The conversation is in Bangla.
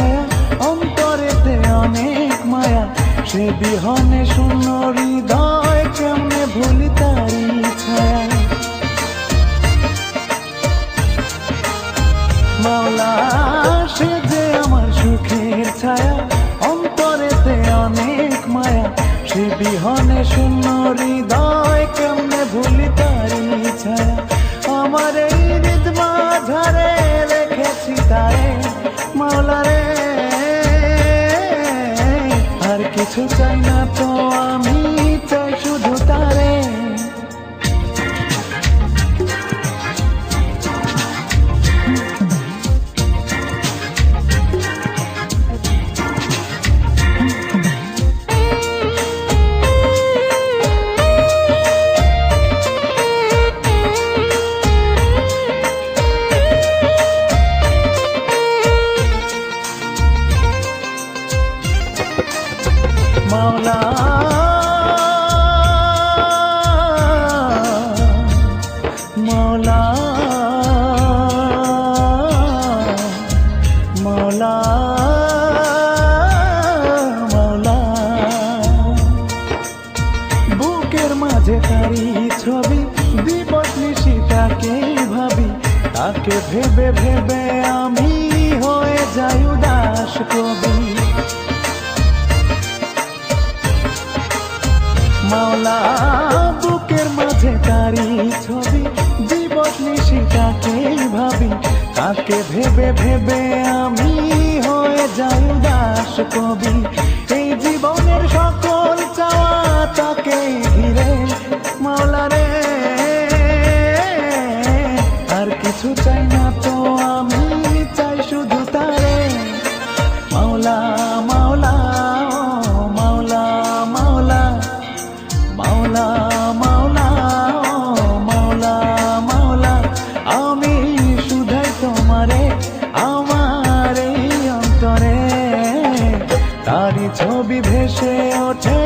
ছায়া, অন্তরেতে অনেক মায়া, সে বিহনে শূন্য হৃদয়, কেমনে ভুলি তারি ছায়া। মাওলা সে যে আমার সুখের ছায়া, অন্তরেতে অনেক মায়া, সে বিহনে শূন্য হৃদয়, কেমনে ভুলি তারি ছায়া। আমার এই হৃদ মাঝারে রেখেছি তারে মাওলা রে, আর কিছু চাই না তো আমি, চাই শুধু তারে। মাওলা মাওলা মাওলা মাওলা, বুকের মাঝে তারি ছবি, দিবস নিশি তাকে ভাবি, তাকে ভেবে ভেবে আমি হয়ে যাই উদাস কবি। মাওলা বুকের মাঝে তারি ছবি, দিবস নিশি তাকে ভাবি, তাকে ভেবে ভেবে আমি হয়ে যাই উদাস কবি। এই জীবনের সকল চাওয়া তাকে ঘিরে মাওলা রে, আর কিছু চাই না তো আমি, চাই শুধু তারে। মাওলা মাওলা মাওলা মাওলা মাওলা মাওলা মাওলা মাওলা, আমি শুধাই তোমারে আমার এই অন্তরে, তারি ছবি ভেসে ওঠে